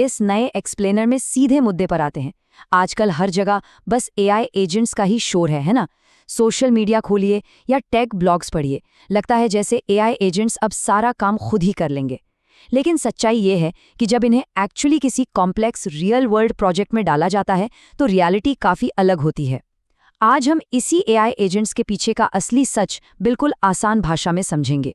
इस नए एक्सप्लेनर में सीधे मुद्दे पर आते हैं। आजकल हर जगह बस एआई एजेंट्स का ही शोर है ना? सोशल मीडिया खोलिए या टेक ब्लॉग्स पढ़िए, लगता है जैसे एआई एजेंट्स अब सारा काम खुद ही कर लेंगे। लेकिन सच्चाई ये है कि जब इन्हें एक्चुअली किसी कॉम्प्लेक्स रियल वर्ल्ड प्रोजेक्ट में डाला जाता है तो रियलिटी काफ़ी अलग होती है। आज हम इसी एआई एजेंट्स के पीछे का असली सच बिल्कुल आसान भाषा में समझेंगे।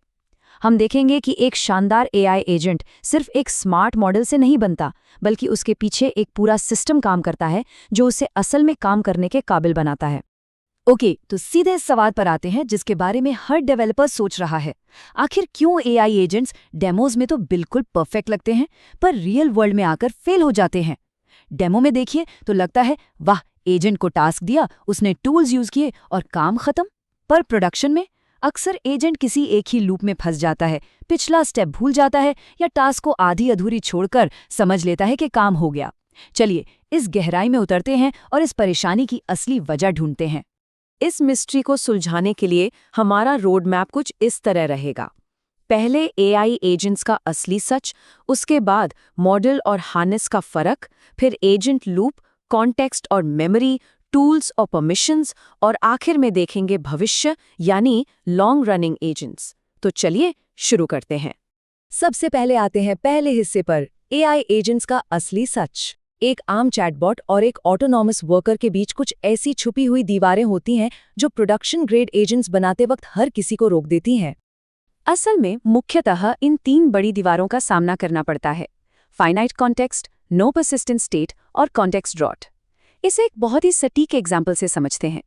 हम देखेंगे कि एक शानदार एआई एजेंट सिर्फ एक स्मार्ट मॉडल से नहीं बनता, बल्कि उसके पीछे एक पूरा सिस्टम काम करता है जो उसे असल में काम करने के काबिल बनाता है। ओके, तो सीधे इस सवाल पर आते हैं जिसके बारे में हर डेवलपर सोच रहा है। आखिर क्यों एआई एजेंट्स डेमोज में तो बिल्कुल परफेक्ट लगते हैं, पर रियल वर्ल्ड में आकर फेल हो जाते हैं? डेमो में देखिए तो लगता है वाह, एजेंट को टास्क दिया, उसने टूल्स यूज किए और काम खत्म। पर प्रोडक्शन में अक्सर एजेंट किसी एक ही लूप में फंस जाता है, पिछला स्टेप भूल जाता है या टास्क को आधी अधूरी छोड़कर समझ लेता है कि काम हो गया। चलिए इस गहराई में उतरते हैं और इस परेशानी की असली वजह ढूंढते हैं। इस मिस्ट्री को सुलझाने के लिए हमारा रोड मैप कुछ इस तरह रहेगा। पहले एआई एजेंट्स का असली सच, उसके बाद मॉडल और हार्नेस का फर्क, फिर एजेंट लूप, कॉन्टेक्स्ट और मेमोरी, टूल्स और परमिशंस, और आखिर में देखेंगे भविष्य यानी लॉन्ग रनिंग एजेंट्स। तो चलिए शुरू करते हैं। सबसे पहले आते हैं पहले हिस्से पर, एआई एजेंट्स का असली सच। एक आम चैटबॉट और एक ऑटोनॉमस वर्कर के बीच कुछ ऐसी छुपी हुई दीवारें होती हैं जो प्रोडक्शन ग्रेड एजेंट्स बनाते वक्त हर किसी को रोक देती हैं। असल में मुख्यतः इन 3 बड़ी दीवारों का सामना करना पड़ता है: finite context, no persistent state और कॉन्टेक्स्ट ड्रॉट। इसे एक बहुत ही सटीक एग्जाम्पल से समझते हैं।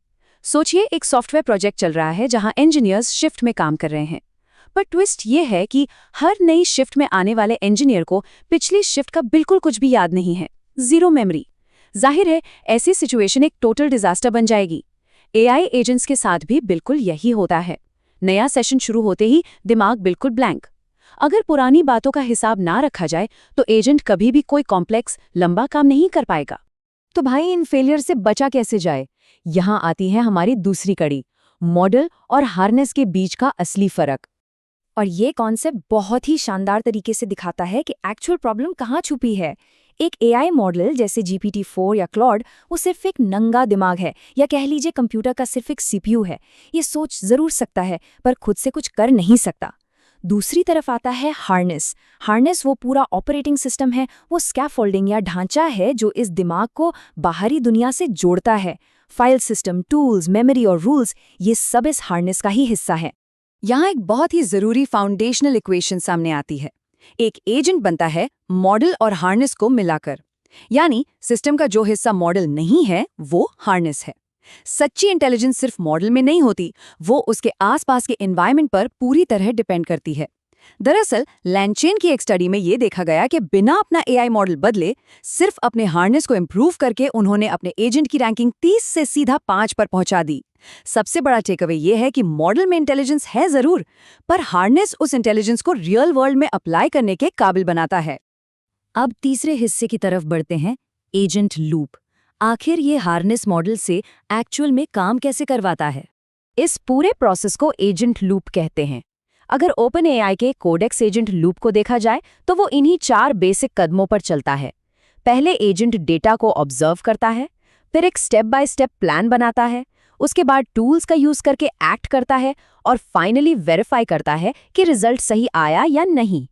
सोचिए एक सॉफ्टवेयर प्रोजेक्ट चल रहा है जहां इंजीनियर्स शिफ्ट में काम कर रहे हैं। पर ट्विस्ट ये है कि हर नई शिफ्ट में आने वाले इंजीनियर को पिछली शिफ्ट का बिल्कुल कुछ भी याद नहीं है, जीरो मेमोरी। जाहिर है ऐसी सिचुएशन एक टोटल डिजास्टर बन जाएगी। एआई एजेंट्स के साथ भी बिल्कुल यही होता है। नया सेशन शुरू होते ही दिमाग बिल्कुल ब्लैंक। अगर पुरानी बातों का हिसाब ना रखा जाए तो एजेंट कभी भी कोई कॉम्प्लेक्स लंबा काम नहीं कर पाएगा। तो भाई इन फेलियर से बचा कैसे जाए? यहाँ आती है हमारी दूसरी कड़ी, मॉडल और हार्नेस के बीच का असली फर्क। और ये कॉन्सेप्ट बहुत ही शानदार तरीके से दिखाता है कि एक्चुअल प्रॉब्लम कहाँ छुपी है। एक एआई मॉडल जैसे GPT-4 या क्लॉड, वो सिर्फ एक नंगा दिमाग है, या कह लीजिए कंप्यूटर का सिर्फ एक सीपीयू है। ये सोच जरूर सकता है पर खुद से कुछ कर नहीं सकता। दूसरी तरफ आता है हार्नेस। हार्नेस वो पूरा ऑपरेटिंग सिस्टम है, वो स्कैफोल्डिंग या ढांचा है जो इस दिमाग को बाहरी दुनिया से जोड़ता है। फाइल सिस्टम, टूल्स, मेमोरी और रूल्स, ये सब इस हार्नेस का ही हिस्सा है। यहाँ एक बहुत ही जरूरी फाउंडेशनल इक्वेशन सामने आती है। एक एजेंट बनता है मॉडल और हार्नेस को मिलाकर, यानी सिस्टम का जो हिस्सा मॉडल नहीं है वो हार्नेस है। सच्ची इंटेलिजेंस सिर्फ मॉडल में नहीं होती, वो उसके आसपास के एनवायरनमेंट पर पूरी तरह डिपेंड करती है। दरअसल लैंचेन की एक स्टडी में ये देखा गया कि बिना अपना एआई मॉडल बदले, सिर्फ अपने हार्नेस को इम्प्रूव करके उन्होंने अपने एजेंट की रैंकिंग 30 से सीधा 5 पर पहुंचा दी। सबसे बड़ा टेकअवे ये है कि मॉडल में इंटेलिजेंस है जरूर, पर हार्नेस उस इंटेलिजेंस को रियल वर्ल्ड में अप्लाई करने के काबिल बनाता है। अब तीसरे हिस्से की तरफ बढ़ते हैं, एजेंट लूप। आखिर ये हार्नेस मॉडल से एक्चुअल में काम कैसे करवाता है? इस पूरे प्रोसेस को एजेंट लूप कहते हैं। अगर ओपन एआई के कोडेक्स एजेंट लूप को देखा जाए तो वो इन्हीं 4 बेसिक कदमों पर चलता है। पहले एजेंट डेटा को ऑब्जर्व करता है, फिर एक स्टेप बाय स्टेप प्लान बनाता है, उसके बाद टूल्स का यूज करके एक्ट करता है और फाइनली वेरीफाई करता है कि रिजल्ट सही आया या नहीं।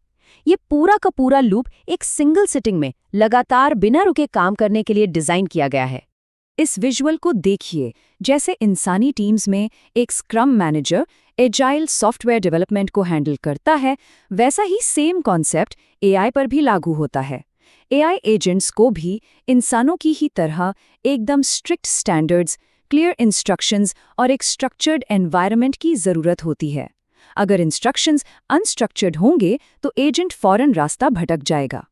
ये पूरा का पूरा लूप एक सिंगल सिटिंग में लगातार बिना रुके काम करने के लिए डिजाइन किया गया है। इस विजुअल को देखिए, जैसे इंसानी टीम्स में एक scrum manager agile software development को हैंडल करता है, वैसा ही सेम कॉन्सेप्ट एआई पर भी लागू होता है। एआई एजेंट्स को भी इंसानों की ही तरह एकदम स्ट्रिक्ट स्टैंडर्ड्स, क्लियर इंस्ट्रक्शंस और एक स्ट्रक्चर्ड एनवायरनमेंट की ज़रूरत होती है। अगर इंस्ट्रक्शंस अनस्ट्रक्चर्ड होंगे तो एजेंट फौरन रास्ता भटक जाएगा।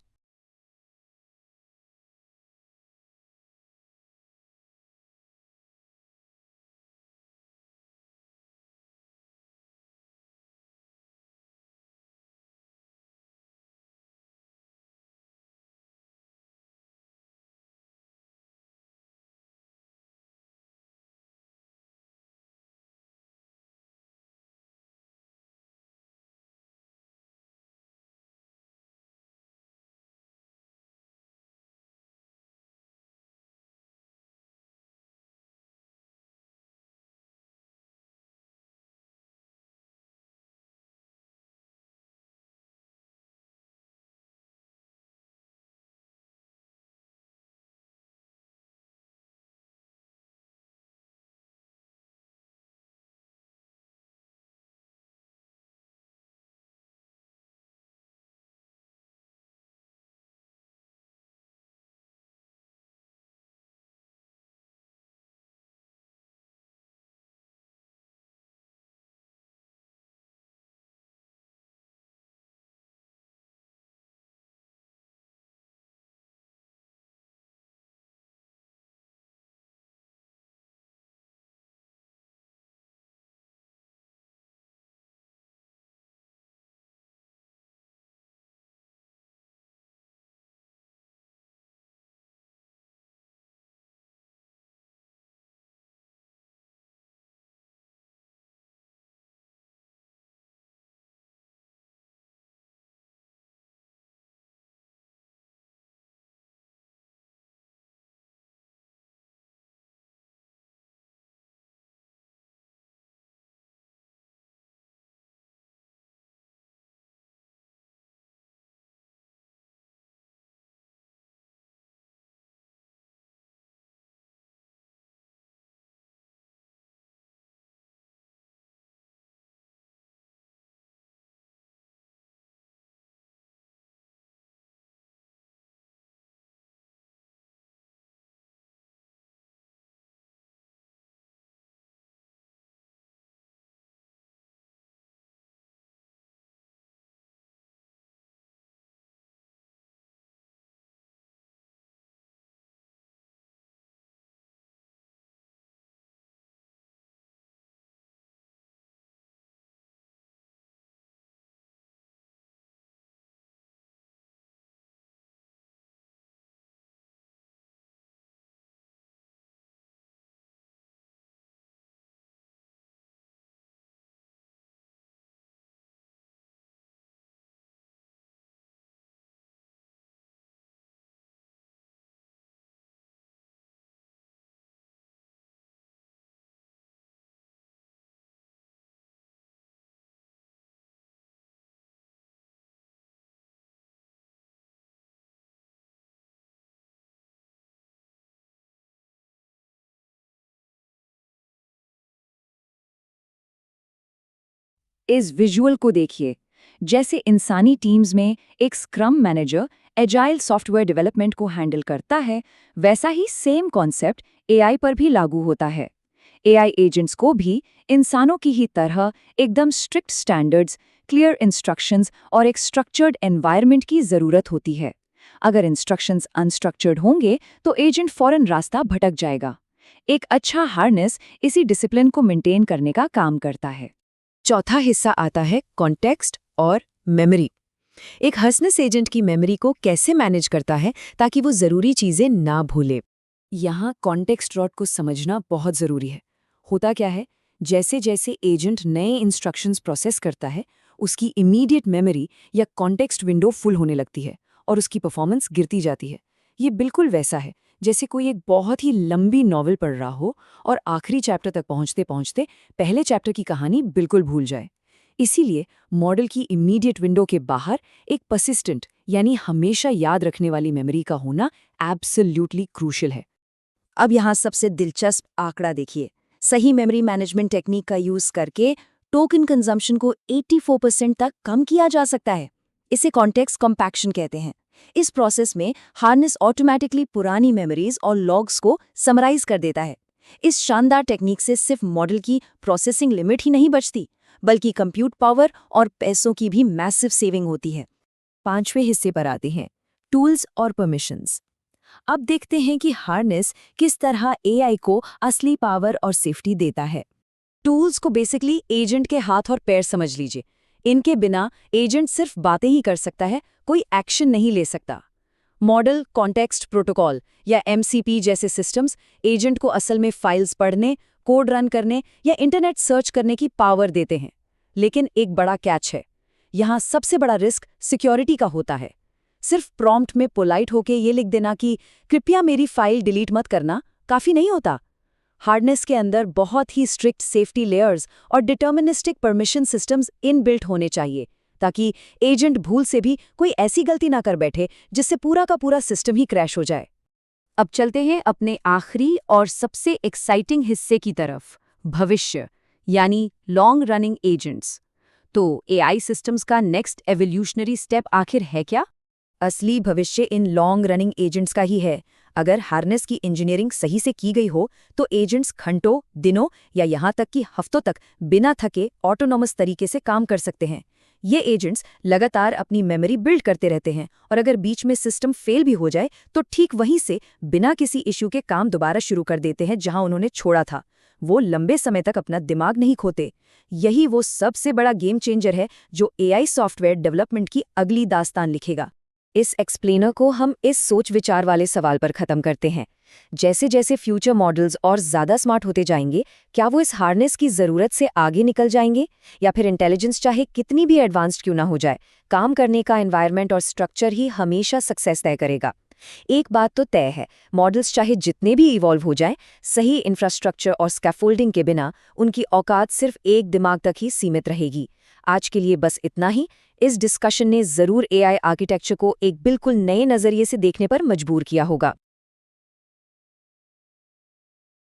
इस विजुअल को देखिए। जैसे इंसानी टीम्स में एक scrum manager agile software development को हैंडल करता है, वैसा ही सेम कॉन्सेप्ट एआई पर भी लागू होता है। एआई एजेंट्स को भी इंसानों की ही तरह एकदम स्ट्रिक्ट स्टैंडर्ड्स, क्लियर इंस्ट्रक्शंस और एक स्ट्रक्चर्ड एनवायरनमेंट की ज़रूरत होती है। अगर इंस्ट्रक्शंस अनस्ट्रक्चर्ड होंगे तो एजेंट फौरन रास्ता भटक जाएगा। एक अच्छा हार्नेस इसी डिसिप्लिन को मेंटेन करने का काम करता है। चौथा हिस्सा आता है कॉन्टेक्स्ट और मेमोरी। एक हार्नेस एजेंट की मेमोरी को कैसे मैनेज करता है ताकि वो ज़रूरी चीज़ें ना भूले। यहाँ कॉन्टेक्स्ट डॉट को समझना बहुत ज़रूरी है। होता क्या है, जैसे जैसे एजेंट नए इंस्ट्रक्शंस प्रोसेस करता है, उसकी इमीडिएट मेमोरी या कॉन्टेक्स्ट विंडो फुल होने लगती है और उसकी परफॉर्मेंस गिरती जाती है। ये बिल्कुल वैसा है जैसे कोई एक बहुत ही लंबी नॉवेल पढ़ रहा हो और आखिरी चैप्टर तक पहुंचते पहुंचते पहले चैप्टर की कहानी बिल्कुल भूल जाए। इसीलिए मॉडल की इमीडिएट विंडो के बाहर एक पर्सिस्टेंट यानी हमेशा याद रखने वाली मेमोरी का होना एब्सोल्यूटली क्रूशियल है। अब यहाँ सबसे दिलचस्प आंकड़ा देखिए। सही मेमोरी मैनेजमेंट टेक्निक का यूज करके टोकन कंजम्पशन को 84% तक कम किया जा सकता है। इसे कॉन्टेक्स्ट कॉम्पैक्शन कहते हैं। इस प्रोसेस में हार्नेस ऑटोमैटिकली पुरानी मेमोरीज और लॉग्स को समराइज कर देता है। इस शानदार टेक्निक से सिर्फ मॉडल की प्रोसेसिंग लिमिट ही नहीं बचती, बल्कि कंप्यूट पावर और पैसों की भी मैसिव सेविंग होती है। पांचवें हिस्से पर आते हैं टूल्स और परमिशंस। अब देखते हैं कि हार्नेस किस तरह एआई को असली पावर और सेफ्टी देता है। टूल्स को बेसिकली एजेंट के हाथ और पैर समझ लीजिए। इनके बिना एजेंट सिर्फ बातें ही कर सकता है, कोई एक्शन नहीं ले सकता। मॉडल कॉन्टेक्स्ट प्रोटोकॉल या एमसीपी जैसे सिस्टम्स एजेंट को असल में फाइल्स पढ़ने, कोड रन करने या इंटरनेट सर्च करने की पावर देते हैं। लेकिन एक बड़ा कैच है। यहाँ सबसे बड़ा रिस्क सिक्योरिटी का होता है। सिर्फ प्रॉम्प्ट में पोलाइट होके ये लिख देना कि कृपया मेरी फाइल डिलीट मत करना काफ़ी नहीं होता। हार्डनेस के अंदर बहुत ही स्ट्रिक्ट सेफ्टी लेयर्स और डिटर्मिनिस्टिक परमिशन सिस्टम्स इनबिल्ट होने चाहिए, ताकि एजेंट भूल से भी कोई ऐसी गलती ना कर बैठे जिससे पूरा का पूरा सिस्टम ही क्रैश हो जाए। अब चलते हैं अपने आखिरी और सबसे एक्साइटिंग हिस्से की तरफ, भविष्य यानी लॉन्ग रनिंग एजेंट्स। तो एआई सिस्टम्स का नेक्स्ट एवोल्यूशनरी स्टेप आखिर है क्या? असली भविष्य इन लॉन्ग रनिंग एजेंट्स का ही है। अगर हार्नेस की इंजीनियरिंग सही से की गई हो तो एजेंट्स घंटों, दिनों या यहाँ तक कि हफ्तों तक बिना थके ऑटोनॉमस तरीके से काम कर सकते हैं। ये एजेंट्स लगातार अपनी मेमोरी बिल्ड करते रहते हैं और अगर बीच में सिस्टम फेल भी हो जाए तो ठीक वहीं से बिना किसी इश्यू के काम दोबारा शुरू कर देते हैं जहां उन्होंने छोड़ा था। वो लंबे समय तक अपना दिमाग नहीं खोते। यही वो सबसे बड़ा गेम चेंजर है जो एआई सॉफ्टवेयर डेवलपमेंट की अगली दास्तान लिखेगा। इस एक्सप्लेनर को हम इस सोच विचार वाले सवाल पर खत्म करते हैं। जैसे जैसे फ्यूचर मॉडल्स और ज़्यादा स्मार्ट होते जाएंगे, क्या वो इस हार्नेस की ज़रूरत से आगे निकल जाएंगे, या फिर इंटेलिजेंस चाहे कितनी भी एडवांस्ड क्यों ना हो जाए, काम करने का एनवायरनमेंट और स्ट्रक्चर ही हमेशा सक्सेस तय करेगा। एक बात तो तय है, मॉडल्स चाहे जितने भी इवॉल्व हो जाएं, सही इंफ्रास्ट्रक्चर और स्कैफोल्डिंग के बिना उनकी औकात सिर्फ एक दिमाग तक ही सीमित रहेगी। आज के लिए बस इतना ही। इस डिस्कशन ने ज़रूर एआई आर्किटेक्चर को एक बिल्कुल नए नज़रिए से देखने पर मजबूर किया होगा।